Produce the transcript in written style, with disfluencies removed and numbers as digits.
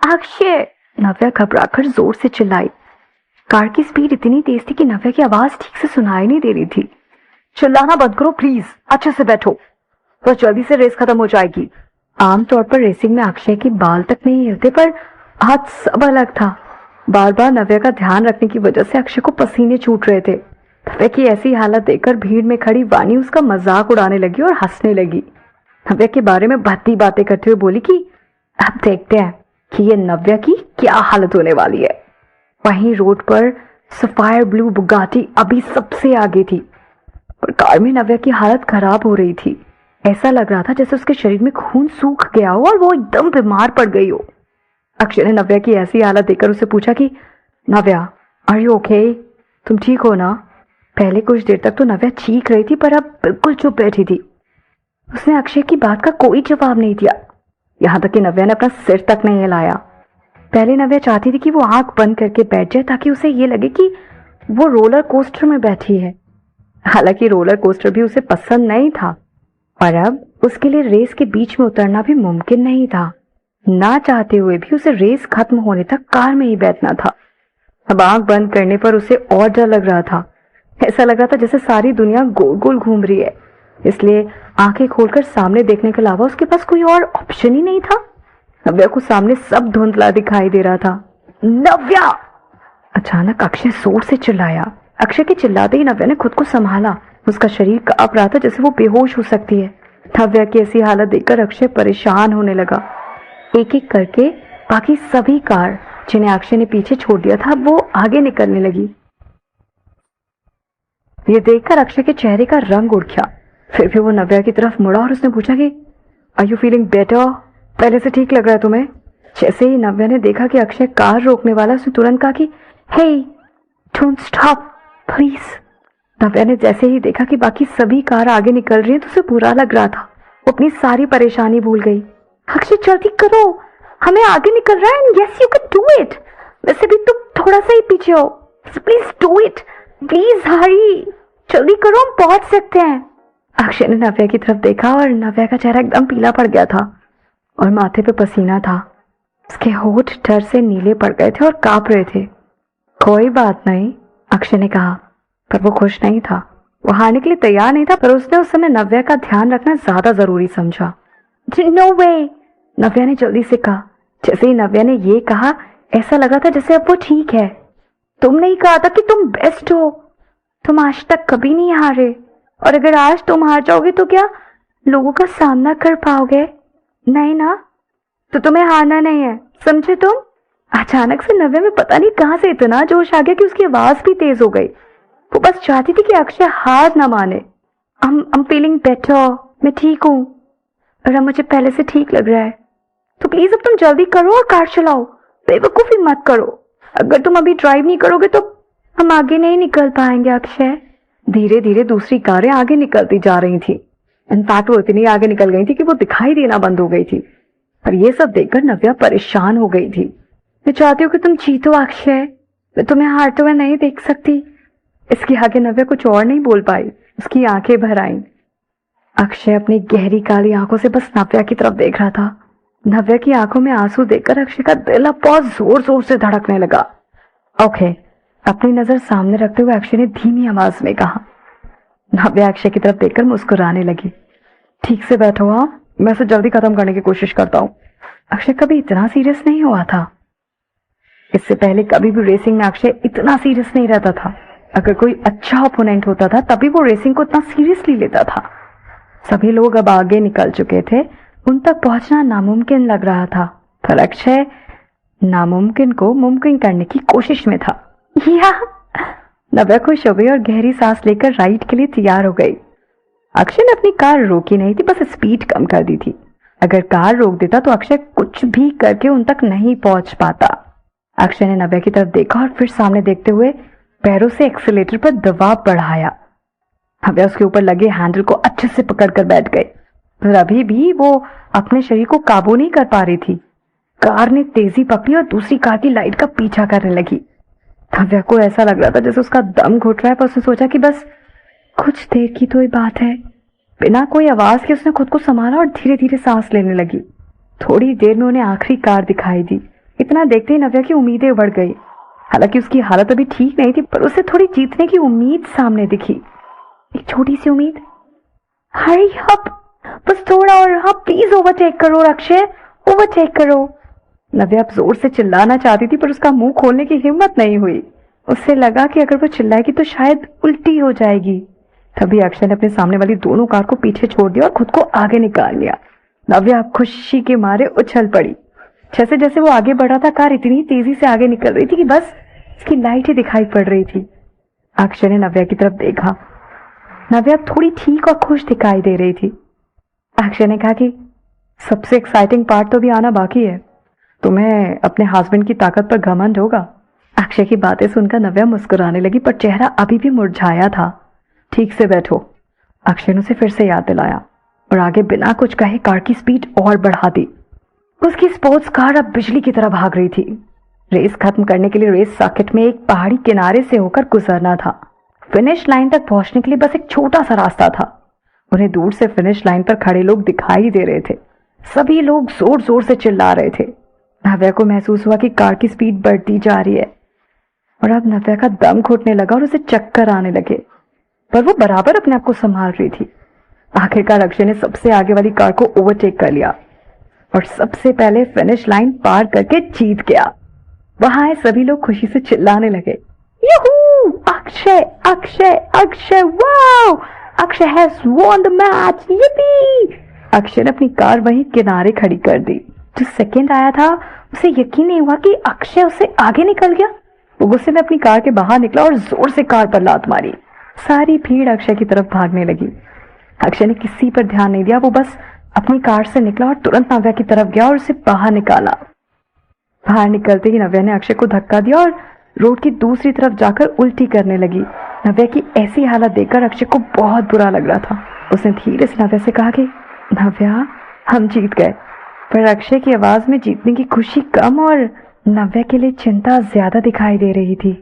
अक्षय! नव्या घबराकर जोर से चिल्लाई। कार की स्पीड इतनी तेज थी कि नव्या की आवाज ठीक से सुनाई नहीं दे रही थी। चिल्लाना बंद करो प्लीज, अच्छे से बैठो, बस जल्दी से रेस खत्म हो जाएगी। आमतौर पर रेसिंग में अक्षय के बाल तक नहीं हिलते, पर आज सब अलग था। बार बार नव्या का ध्यान रखने की वजह से अक्षय को पसीने छूट रहे थे। नव्या की ऐसी हालत देखकर भीड़ में खड़ी वानी उसका मजाक उड़ाने लगी और हंसने लगी। नव्या के बारे में भद्दी बातें करते हुए बोली कि अब देखते हैं कि ये नव्या की क्या हालत होने वाली है। वहीं रोड पर सफायर ब्लू बुगाटी अभी सबसे आगे थी और कार में नव्या की हालत खराब हो रही थी। ऐसा लग रहा था जैसे उसके शरीर में खून सूख गया हो और वो एकदम बीमार पड़ गई हो। अक्षय ने नव्या की ऐसी हालत देखकर उससे पूछा कि नव्या, आर यू ओके? तुम ठीक हो ना? पहले कुछ देर तक तो नव्या चीख रही थी, पर अब बिल्कुल चुप बैठी थी। उसने अक्षय की बात का कोई जवाब नहीं दिया, यहां तक कि नव्या ने अपना सिर तक नहीं हिलाया। पहले नव्या चाहती थी कि वो आंख बंद करके बैठ जाए ताकि उसे ये लगे कि वो रोलर कोस्टर में बैठी है। हालांकि रोलर कोस्टर भी उसे पसंद नहीं था, पर अब उसके लिए रेस के बीच में उतरना भी मुमकिन नहीं था। ना चाहते हुए भी उसे रेस खत्म होने तक कार में ही बैठना था। अब आंख बंद करने पर उसे और डर लग रहा था। ऐसा लग रहा था जैसे सारी दुनिया गोल गोल घूम रही है, इसलिए आंखें खोलकर सामने देखने के अलावा उसके पास कोई और ऑप्शन ही नहीं था। नव्या को सामने सब धुंधला दिखाई दे रहा था। नव्या! अचानक अक्षय जोर से चिल्लाया। अक्षय के चिल्लाते ही नव्या ने खुद को संभाला। उसका शरीर कांप रहा था जैसे वो बेहोश हो सकती है। नव्या की ऐसी हालत देखकर अक्षय परेशान होने लगा। एक एक करके बाकी सभी कार जिन्हें अक्षय ने पीछे छोड़ दिया था वो आगे निकलने लगी। ये देखकर अक्षय के चेहरे का रंग उड़ गया। फिर भी वो नव्या की तरफ मुड़ा और उसने पूछा कि आर यू फीलिंग बेटर? पहले से ठीक लग रहा है तुम्हें? जैसे ही नव्या ने देखा कि अक्षय कार रोकने वाला, उसने तुरंत कहा कि हे, डोंट स्टॉप प्लीज। नव्या ने जैसे ही देखा कि बाकी सभी कार आगे निकल रही हैं तो उसे बुरा लग रहा था। वो अपनी सारी परेशानी भूल गई। अक्षय जल्दी करो, हमें आगे निकल रहा है। Yes you can do it. वैसे भी तुम थोड़ा सा ही पीछे हो, प्लीज डू इट, प्लीज हरी, जल्दी करो, हम पहुंच सकते हैं। अक्षय ने नव्या की तरफ देखा और नव्या का चेहरा एकदम पीला पड़ गया था और माथे पे पसीना था। उसके होठ डर से नीले पड़ गए थे और कांप रहे थे। कोई बात नहीं, अक्षय ने कहा, पर वो खुश नहीं था। वो हारने के लिए तैयार नहीं था, पर उसने उस समय नव्या का ध्यान रखना ज्यादा जरूरी समझा। नो वे, नव्या ने जल्दी से कहा। जैसे ही नव्या ने ये कहा, ऐसा लगा था जैसे अब वो ठीक है। तुमने ही कहा था कि तुम बेस्ट हो, तुम आज तक कभी नहीं हारे, और अगर आज तुम हार जाओगे तो क्या लोगों का सामना कर पाओगे? नहीं ना, तो तुम्हें हारना नहीं है, समझे तुम? अचानक से नव्या में पता नहीं कहां से इतना जोश आ गया कि उसकी आवाज भी तेज हो गई। वो बस चाहती थी कि अक्षय हार ना माने। I'm feeling better, मैं ठीक हूँ, और अब मुझे पहले से ठीक लग रहा है। तो प्लीज अब तुम जल्दी करो और कार चलाओ, बेवकूफी मत करो। अगर तुम अभी ड्राइव नहीं करोगे तो हम आगे नहीं निकल पाएंगे अक्षय। धीरे धीरे दूसरी कारें आगे निकलती जा रही थी। इनफैक्ट वो इतनी आगे निकल गई थी कि वो दिखाई देना बंद हो गई थी। पर ये सब देखकर नव्या परेशान हो गई थी। मैं चाहती हूँ कि तुम जीतो अक्षय, मैं तुम्हें हारते हुए नहीं देख सकती। इसके आगे नव्या कुछ और नहीं बोल पाई, उसकी आंखें भर आईं। अक्षय अपनी गहरी काली आंखों से बस नव्या की तरफ देख रहा था। नव्या की आंखों में आंसू देखकर अक्षय का दिल अब बहुत जोर जोर से धड़कने लगा। ओके, अपनी नजर सामने रखते हुए अक्षय ने धीमी आवाज में कहा। नव्या अक्षय की तरफ देखकर मुस्कुराने लगी। ठीक से बैठो, हाँ, मैं इसे जल्दी खत्म करने की कोशिश करता हूँ। अक्षय कभी इतना सीरियस नहीं हुआ था। इससे पहले कभी भी रेसिंग में अक्षय इतना सीरियस नहीं रहता था। अगर कोई अच्छा ओपोनेंट होता था तभी वो रेसिंग को इतना सीरियसली लेता था। सभी लोग अब आगे निकल चुके थे, उन तक पहुंचना नामुमकिन लग रहा था, पर अक्षय नामुमकिन को मुमकिन करने की कोशिश में था। या नव्या खुश हो गई और गहरी सांस लेकर राइड के लिए तैयार हो गई। अक्षय ने अपनी कार रोकी नहीं थी, बस स्पीड कम कर दी थी। अगर कार रोक देता तो अक्षय कुछ भी करके उन तक नहीं पहुंच पाता। अक्षय ने नव्या की तरफ देखा और फिर सामने देखते हुए पैरों से एक्सीलेटर पर दबाव बढ़ाया। नव्या उसके ऊपर लगे हैंडल को अच्छे से पकड़कर बैठ गई, पर अभी भी वो अपने शरीर को काबू नहीं कर पा रही थी। कार ने तेजी पकड़ी और दूसरी कार की लाइट का पीछा करने लगी। नव्या को ऐसा लग रहा था जैसे उसका दम घुट रहा है, पर उसने सोचा कि बस कुछ देर की तो ही बात है। बिना कोई आवाज के उसने खुद को संभाला और धीरे धीरे सांस लेने लगी। थोड़ी देर में उन्हें आखिरी कार दिखाई दी। इतना देखते ही नव्या की उम्मीदें बढ़ गई। हालांकि उसकी हालत अभी ठीक नहीं थी, पर उसे थोड़ी जीतने की उम्मीद सामने दिखी, एक छोटी सी उम्मीद। हरी अप, बस थोड़ा और, हाँ प्लीज ओवरटेक करो अक्षय, ओवरटेक करो। नव्या अब जोर से चिल्लाना चाहती थी, पर उसका मुंह खोलने की हिम्मत नहीं हुई। उससे लगा कि अगर वो चिल्लाएगी तो शायद उल्टी हो जाएगी। तभी अक्षय ने अपने सामने वाली दोनों कार को पीछे छोड़ दिया और खुद को आगे निकाल लिया। नव्या अब खुशी के मारे उछल पड़ी। जैसे जैसे वो आगे बढ़ा था, कार इतनी तेजी से आगे निकल रही थी कि बस उसकी लाइट ही दिखाई पड़ रही थी। अक्षय ने नव्या की तरफ देखा। नव्या थोड़ी ठीक और खुश दिखाई दे रही थी। अक्षय ने कहा कि सबसे एक्साइटिंग पार्ट तो भी आना बाकी है, तुम्हें अपने हस्बैंड की ताकत पर घमंड होगा। अक्षय की बातें सुनकर नव्या मुस्कुराने लगी, पर चेहरा अभी भी मुरझाया था। ठीक से बैठो, अक्षय ने उसे फिर से याद दिलाया और आगे बिना कुछ कहे कार की स्पीड और बढ़ा दी। उसकी स्पोर्ट्स कार अब बिजली की तरह भाग रही थी। रेस खत्म करने के लिए रेस सर्किट में एक पहाड़ी किनारे से होकर गुजरना था। फिनिश लाइन तक पहुंचने के लिए बस एक छोटा सा रास्ता था। उन्हें दूर से फिनिश लाइन पर खड़े लोग दिखाई दे रहे थे। सभी लोग जोर जोर से चिल्ला रहे थे। नव्या को महसूस हुआ कि कार की स्पीड बढ़ती जा रही है और अब नव्या का दम घुटने लगा और उसे चक्कर आने लगे, पर वो बराबर अपने आप को संभाल रही थी। आखिरकार अक्षय ने सबसे आगे वाली कार को ओवरटेक कर लिया और सबसे पहले फिनिश लाइन पार करके जीत गया। वहां आए सभी लोग खुशी से चिल्लाने लगे, yoohoo, Akshay Akshay Akshay, wow, Akshay has won the match, yippee! Akshay ने अपनी कार वहीं किनारे खड़ी कर दी। जो सेकंड आया था उसे यकीन नहीं हुआ कि अक्षय उससे आगे निकल गया। वो गुस्से में अपनी कार के बाहर निकला और जोर से कार पर लात मारी। सारी भीड़ अक्षय की तरफ भागने लगी। अक्षय ने किसी पर ध्यान नहीं दिया, वो बस अपनी कार से निकला और तुरंत नव्या की तरफ गया और उसे बाहर निकाला। बाहर निकलते ही नव्या ने अक्षय को धक्का दिया और रोड की दूसरी तरफ जाकर उल्टी करने लगी। नव्या की ऐसी हालत देखकर अक्षय को बहुत बुरा लग रहा था। उसने धीरे से नव्या से कहा कि नव्या, हम जीत गए। पर अक्षय की आवाज में जीतने की खुशी कम और नव्या के लिए चिंता ज्यादा दिखाई दे रही थी।